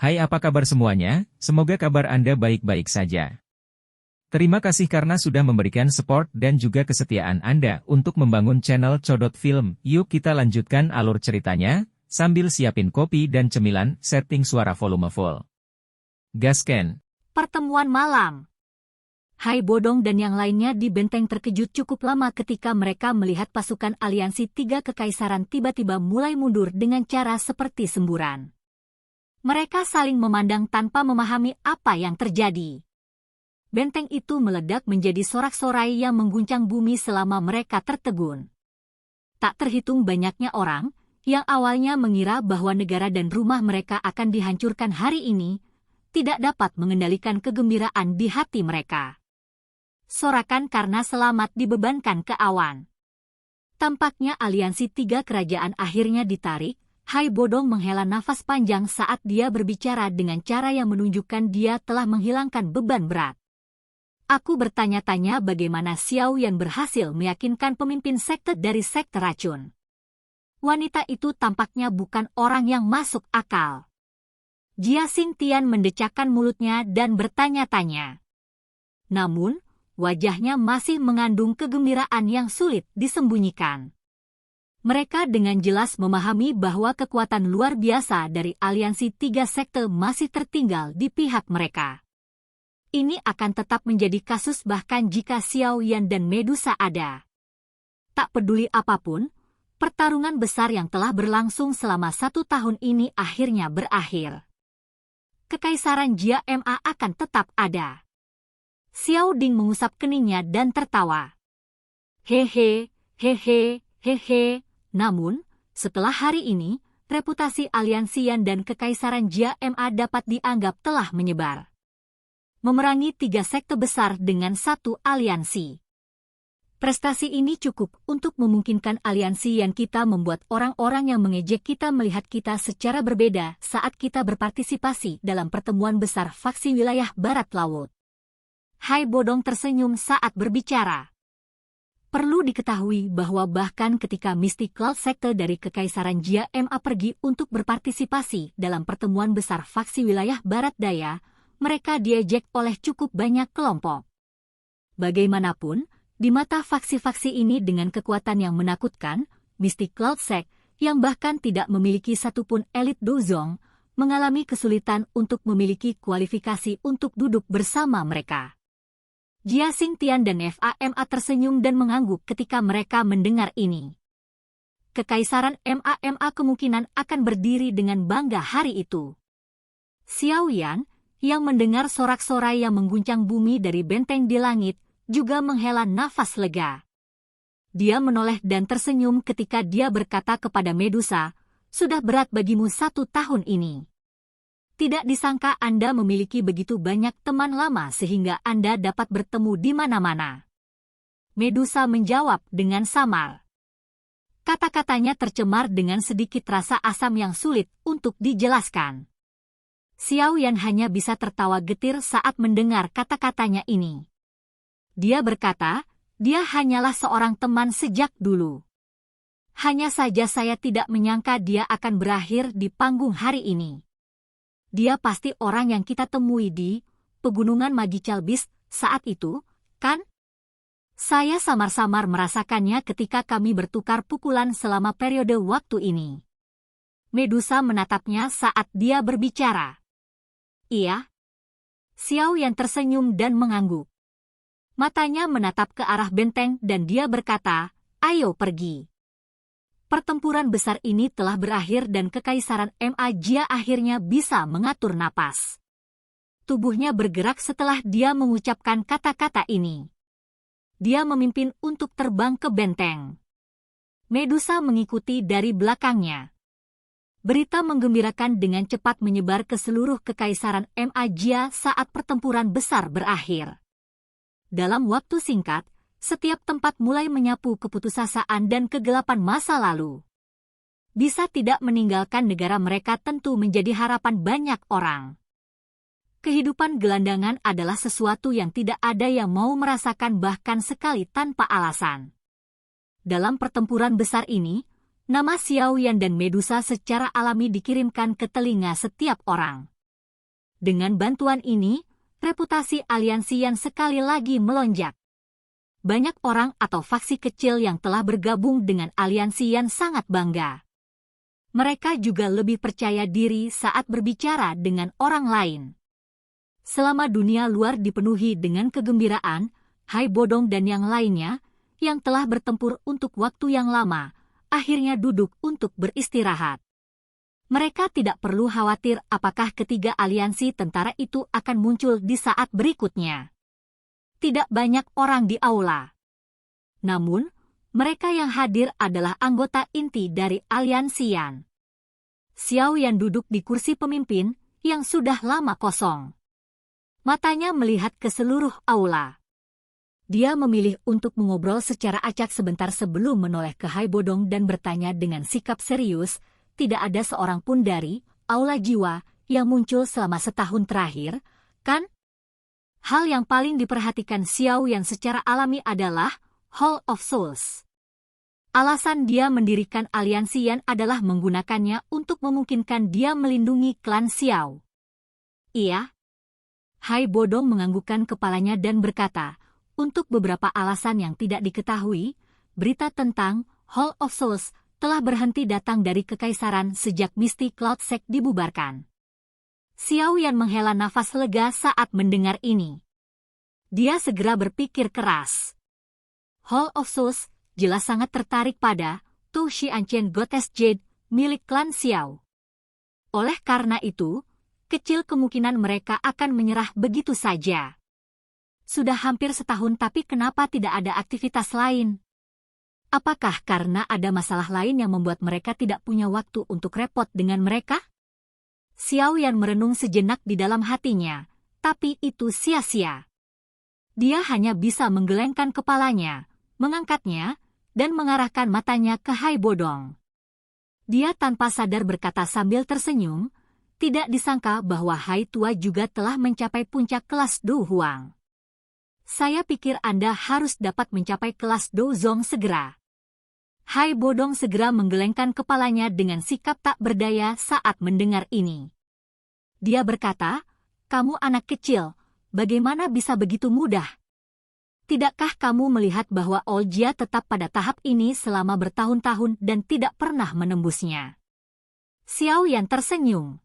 Hai, apa kabar semuanya? Semoga kabar Anda baik-baik saja. Terima kasih karena sudah memberikan support dan juga kesetiaan Anda untuk membangun channel Codot Film. Yuk kita lanjutkan alur ceritanya, sambil siapin kopi dan cemilan, setting suara volume full. Gasken. Pertemuan malam. Hai Bodong dan yang lainnya di benteng terkejut cukup lama ketika mereka melihat pasukan aliansi tiga kekaisaran tiba-tiba mulai mundur dengan cara seperti semburan. Mereka saling memandang tanpa memahami apa yang terjadi. Benteng itu meledak menjadi sorak-sorai yang mengguncang bumi selama mereka tertegun. Tak terhitung banyaknya orang yang awalnya mengira bahwa negara dan rumah mereka akan dihancurkan hari ini, tidak dapat mengendalikan kegembiraan di hati mereka. Sorakan karena selamat dibebankan ke awan. Tampaknya aliansi tiga kerajaan akhirnya ditarik. Hai Bodong menghela nafas panjang saat dia berbicara dengan cara yang menunjukkan dia telah menghilangkan beban berat. Aku bertanya-tanya bagaimana Xiao Yan berhasil meyakinkan pemimpin sekte dari sekte racun. Wanita itu tampaknya bukan orang yang masuk akal. Jia Xingtian mendecakkan mulutnya dan bertanya-tanya. Namun, wajahnya masih mengandung kegembiraan yang sulit disembunyikan. Mereka dengan jelas memahami bahwa kekuatan luar biasa dari aliansi tiga sekte masih tertinggal di pihak mereka. Ini akan tetap menjadi kasus bahkan jika Xiao Yan dan Medusa ada. Tak peduli apapun, pertarungan besar yang telah berlangsung selama 1 tahun ini akhirnya berakhir. Kekaisaran Jia Ma akan tetap ada. Xiao Ding mengusap keningnya dan tertawa. Hehe, hehe, hehe. Namun, setelah hari ini, reputasi aliansi Yan dan kekaisaran Jia Ma dapat dianggap telah menyebar. Memerangi 3 sekte besar dengan 1 aliansi. Prestasi ini cukup untuk memungkinkan aliansi Yan kita membuat orang-orang yang mengejek kita melihat kita secara berbeda saat kita berpartisipasi dalam pertemuan besar faksi wilayah Barat Laut. Hai Bodong tersenyum saat berbicara. Perlu diketahui bahwa bahkan ketika Mystic Cloud Sekte dari Kekaisaran Jia Ma pergi untuk berpartisipasi dalam pertemuan besar faksi wilayah Barat Daya, mereka diejek oleh cukup banyak kelompok. Bagaimanapun, di mata faksi-faksi ini dengan kekuatan yang menakutkan, Mystic Cloud Sect, yang bahkan tidak memiliki satupun elit dozong, mengalami kesulitan untuk memiliki kualifikasi untuk duduk bersama mereka. Jia Xingtian dan FAMA tersenyum dan mengangguk ketika mereka mendengar ini. Kekaisaran MAMA kemungkinan akan berdiri dengan bangga hari itu. Xiao Yan, yang mendengar sorak-sorai yang mengguncang bumi dari benteng di langit, juga menghela nafas lega. Dia menoleh dan tersenyum ketika dia berkata kepada Medusa, "Sudah berat bagimu 1 tahun ini. Tidak disangka Anda memiliki begitu banyak teman lama sehingga Anda dapat bertemu di mana-mana." Medusa menjawab dengan samar. Kata-katanya tercemar dengan sedikit rasa asam yang sulit untuk dijelaskan. Xiao Yan hanya bisa tertawa getir saat mendengar kata-katanya ini. Dia berkata, dia hanyalah seorang teman sejak dulu. Hanya saja saya tidak menyangka dia akan berakhir di panggung hari ini. Dia pasti orang yang kita temui di Pegunungan Magical Beast saat itu, kan? Saya samar-samar merasakannya ketika kami bertukar pukulan selama periode waktu ini. Medusa menatapnya saat dia berbicara. Iya. Xiao Yan tersenyum dan mengangguk. Matanya menatap ke arah benteng dan dia berkata, "Ayo pergi." Pertempuran besar ini telah berakhir dan Kekaisaran Jia akhirnya bisa mengatur napas. Tubuhnya bergerak setelah dia mengucapkan kata-kata ini. Dia memimpin untuk terbang ke benteng. Medusa mengikuti dari belakangnya. Berita menggembirakan dengan cepat menyebar ke seluruh Kekaisaran Jia saat pertempuran besar berakhir. Dalam waktu singkat, setiap tempat mulai menyapu keputusasaan dan kegelapan masa lalu. Bisa tidak meninggalkan negara mereka tentu menjadi harapan banyak orang. Kehidupan gelandangan adalah sesuatu yang tidak ada yang mau merasakan bahkan sekali tanpa alasan. Dalam pertempuran besar ini, nama Xiao Yan dan Medusa secara alami dikirimkan ke telinga setiap orang. Dengan bantuan ini, reputasi aliansi Yan sekali lagi melonjak. Banyak orang atau faksi kecil yang telah bergabung dengan aliansi Yan sangat bangga. Mereka juga lebih percaya diri saat berbicara dengan orang lain. Selama dunia luar dipenuhi dengan kegembiraan, Hai Bodong dan yang lainnya, yang telah bertempur untuk waktu yang lama, akhirnya duduk untuk beristirahat. Mereka tidak perlu khawatir apakah ketiga aliansi tentara itu akan muncul di saat berikutnya. Tidak banyak orang di aula. Namun, mereka yang hadir adalah anggota inti dari aliansi Yan. Xiao Yan duduk di kursi pemimpin yang sudah lama kosong. Matanya melihat ke seluruh aula. Dia memilih untuk mengobrol secara acak sebentar sebelum menoleh ke Hai Bodong dan bertanya dengan sikap serius. Tidak ada seorang pun dari aula jiwa yang muncul selama setahun terakhir, kan? Hal yang paling diperhatikan Xiao Yan secara alami adalah Hall of Souls. Alasan dia mendirikan aliansi Yan adalah menggunakannya untuk memungkinkan dia melindungi klan Xiao. Iya. Hai Bodong menganggukkan kepalanya dan berkata, untuk beberapa alasan yang tidak diketahui, berita tentang Hall of Souls telah berhenti datang dari Kekaisaran sejak Misty Cloud Sect dibubarkan. Xiao Yan menghela nafas lega saat mendengar ini. Dia segera berpikir keras. Hall of Souls jelas sangat tertarik pada Tu Shi Ancient Goddess Jade milik klan Xiao. Oleh karena itu, kecil kemungkinan mereka akan menyerah begitu saja. Sudah hampir setahun tapi kenapa tidak ada aktivitas lain? Apakah karena ada masalah lain yang membuat mereka tidak punya waktu untuk repot dengan mereka? Xiao Yan merenung sejenak di dalam hatinya, tapi itu sia-sia. Dia hanya bisa menggelengkan kepalanya, mengangkatnya, dan mengarahkan matanya ke Hai Bodong. Dia tanpa sadar berkata sambil tersenyum, tidak disangka bahwa Hai Tua juga telah mencapai puncak kelas Du Huang. Saya pikir Anda harus dapat mencapai kelas Do Zong segera. Hai Bodong segera menggelengkan kepalanya dengan sikap tak berdaya saat mendengar ini. Dia berkata, kamu anak kecil, bagaimana bisa begitu mudah? Tidakkah kamu melihat bahwa Oljia tetap pada tahap ini selama bertahun-tahun dan tidak pernah menembusnya? Xiao Yan tersenyum.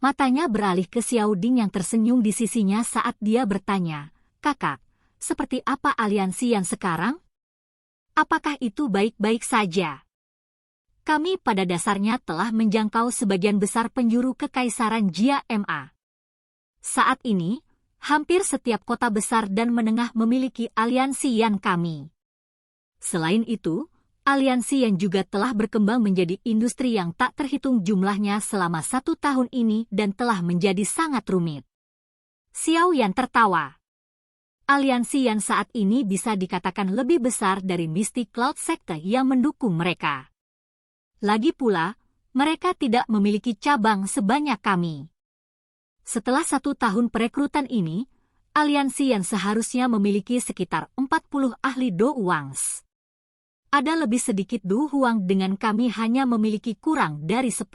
Matanya beralih ke Xiao Ding yang tersenyum di sisinya saat dia bertanya, kakak, seperti apa aliansi yang sekarang? Apakah itu baik-baik saja? Kami pada dasarnya telah menjangkau sebagian besar penjuru Kekaisaran Jia Ma. Saat ini, hampir setiap kota besar dan menengah memiliki aliansi Yan kami. Selain itu, aliansi Yan juga telah berkembang menjadi industri yang tak terhitung jumlahnya selama 1 tahun ini dan telah menjadi sangat rumit. Xiao Yan tertawa. Aliansi Yan saat ini bisa dikatakan lebih besar dari Misty Cloud Sekte yang mendukung mereka. Lagi pula, mereka tidak memiliki cabang sebanyak kami. Setelah 1 tahun perekrutan ini, aliansi Yan seharusnya memiliki sekitar 40 ahli Do Huangs. Ada lebih sedikit Du Huang dengan kami hanya memiliki kurang dari 10.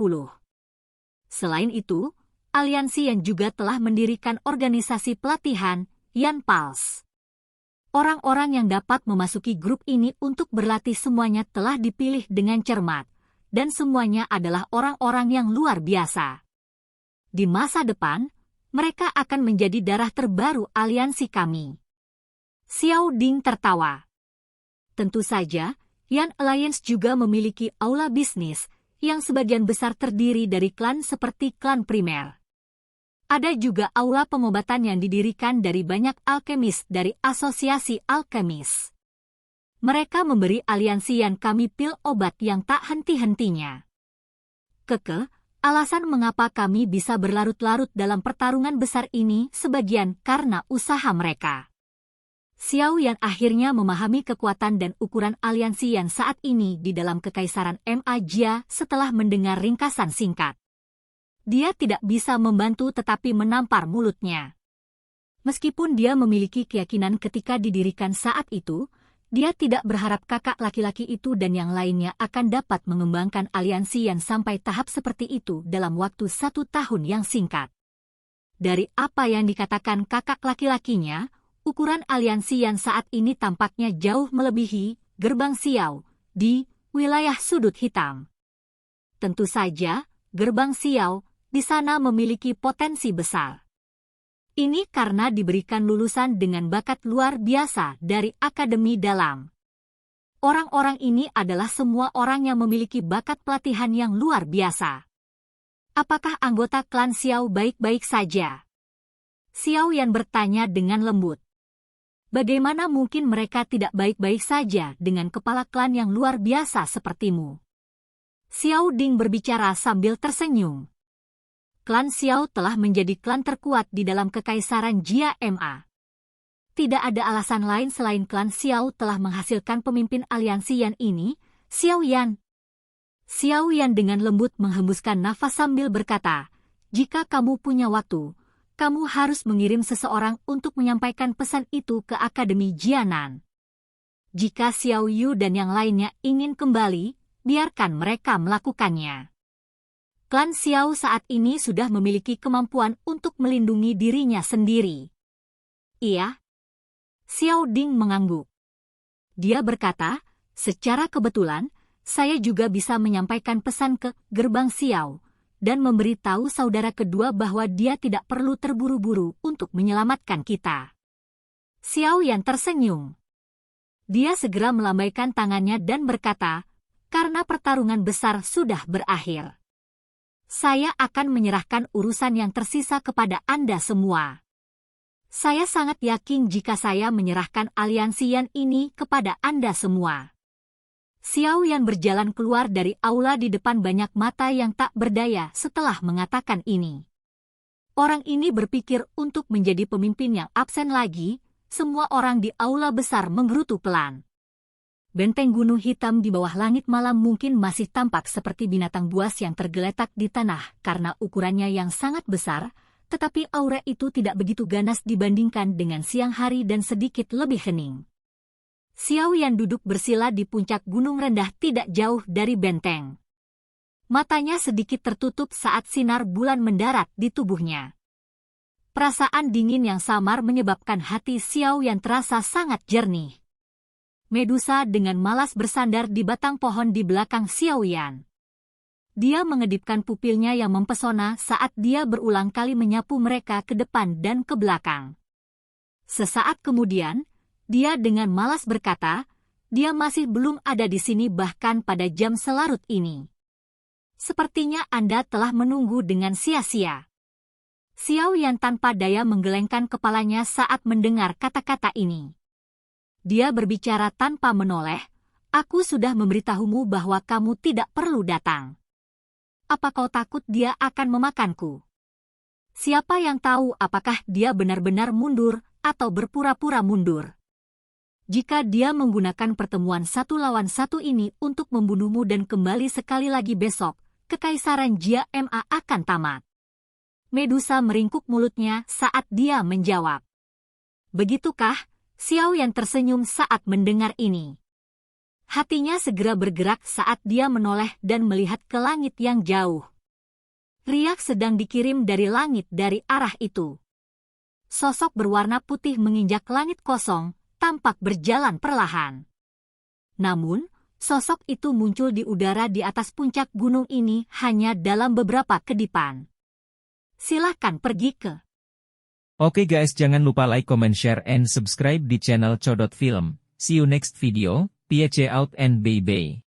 Selain itu, aliansi Yan juga telah mendirikan organisasi pelatihan Yan Pulse. Orang-orang yang dapat memasuki grup ini untuk berlatih semuanya telah dipilih dengan cermat, dan semuanya adalah orang-orang yang luar biasa. Di masa depan, mereka akan menjadi darah terbaru aliansi kami. Xiao Ding tertawa. Tentu saja, Yan Alliance juga memiliki aula bisnis, yang sebagian besar terdiri dari klan seperti klan primer. Ada juga aula pengobatan yang didirikan dari banyak alkemis dari asosiasi alkemis. Mereka memberi aliansi Yan kami pil obat yang tak henti-hentinya. Alasan mengapa kami bisa berlarut-larut dalam pertarungan besar ini sebagian karena usaha mereka. Xiao Yan akhirnya memahami kekuatan dan ukuran aliansi Yan saat ini di dalam Kekaisaran Ma Jia setelah mendengar ringkasan singkat. Dia tidak bisa membantu tetapi menampar mulutnya. Meskipun dia memiliki keyakinan ketika didirikan saat itu, dia tidak berharap kakak laki-laki itu dan yang lainnya akan dapat mengembangkan aliansi yang sampai tahap seperti itu dalam waktu 1 tahun yang singkat. Dari apa yang dikatakan kakak laki-lakinya, ukuran aliansi yang saat ini tampaknya jauh melebihi Gerbang Xiao di wilayah sudut hitam. Tentu saja, Gerbang Xiao di sana memiliki potensi besar. Ini karena diberikan lulusan dengan bakat luar biasa dari Akademi Dalam. Orang-orang ini adalah semua orang yang memiliki bakat pelatihan yang luar biasa. Apakah anggota klan Xiao baik-baik saja? Xiao Yan bertanya dengan lembut. Bagaimana mungkin mereka tidak baik-baik saja dengan kepala klan yang luar biasa sepertimu? Xiao Ding berbicara sambil tersenyum. Klan Xiao telah menjadi klan terkuat di dalam Kekaisaran Jia Ma. Tidak ada alasan lain selain klan Xiao telah menghasilkan pemimpin aliansi Yan ini, Xiao Yan. Xiao Yan dengan lembut menghembuskan nafas sambil berkata, jika kamu punya waktu, kamu harus mengirim seseorang untuk menyampaikan pesan itu ke Akademi Jianan. Jika Xiao Yu dan yang lainnya ingin kembali, biarkan mereka melakukannya. Klan Xiao saat ini sudah memiliki kemampuan untuk melindungi dirinya sendiri. Iya? Xiao Ding mengangguk. Dia berkata, secara kebetulan, saya juga bisa menyampaikan pesan ke Gerbang Xiao dan memberitahu saudara kedua bahwa dia tidak perlu terburu-buru untuk menyelamatkan kita. Xiao Yan tersenyum. Dia segera melambaikan tangannya dan berkata, karena pertarungan besar sudah berakhir. Saya akan menyerahkan urusan yang tersisa kepada Anda semua. Saya sangat yakin jika saya menyerahkan aliansi Yan ini kepada Anda semua. Xiao Yan berjalan keluar dari aula di depan banyak mata yang tak berdaya setelah mengatakan ini. Orang ini berpikir untuk menjadi pemimpin yang absen lagi, semua orang di aula besar menggerutu pelan. Benteng gunung hitam di bawah langit malam mungkin masih tampak seperti binatang buas yang tergeletak di tanah karena ukurannya yang sangat besar, tetapi aura itu tidak begitu ganas dibandingkan dengan siang hari dan sedikit lebih hening. Xiao Yan duduk bersila di puncak gunung rendah tidak jauh dari benteng. Matanya sedikit tertutup saat sinar bulan mendarat di tubuhnya. Perasaan dingin yang samar menyebabkan hati Xiao Yan terasa sangat jernih. Medusa dengan malas bersandar di batang pohon di belakang Xiao Yan. Dia mengedipkan pupilnya yang mempesona saat dia berulang kali menyapu mereka ke depan dan ke belakang. Sesaat kemudian, dia dengan malas berkata, dia masih belum ada di sini bahkan pada jam selarut ini. Sepertinya Anda telah menunggu dengan sia-sia. Xiao Yan tanpa daya menggelengkan kepalanya saat mendengar kata-kata ini. Dia berbicara tanpa menoleh, aku sudah memberitahumu bahwa kamu tidak perlu datang. Apa kau takut dia akan memakanku? Siapa yang tahu apakah dia benar-benar mundur atau berpura-pura mundur? Jika dia menggunakan pertemuan 1 lawan 1 ini untuk membunuhmu dan kembali sekali lagi besok, Kekaisaran Jia Ma akan tamat. Medusa meringkuk mulutnya saat dia menjawab. Begitukah? Xiao Yan tersenyum saat mendengar ini. Hatinya segera bergerak saat dia menoleh dan melihat ke langit yang jauh. Riak sedang dikirim dari langit dari arah itu. Sosok berwarna putih menginjak langit kosong, tampak berjalan perlahan. Namun, sosok itu muncul di udara di atas puncak gunung ini hanya dalam beberapa kedipan. Silahkan pergi ke. Oke guys, jangan lupa like, comment, share, and subscribe di channel Codot Film. See you next video, peace out and bye-bye.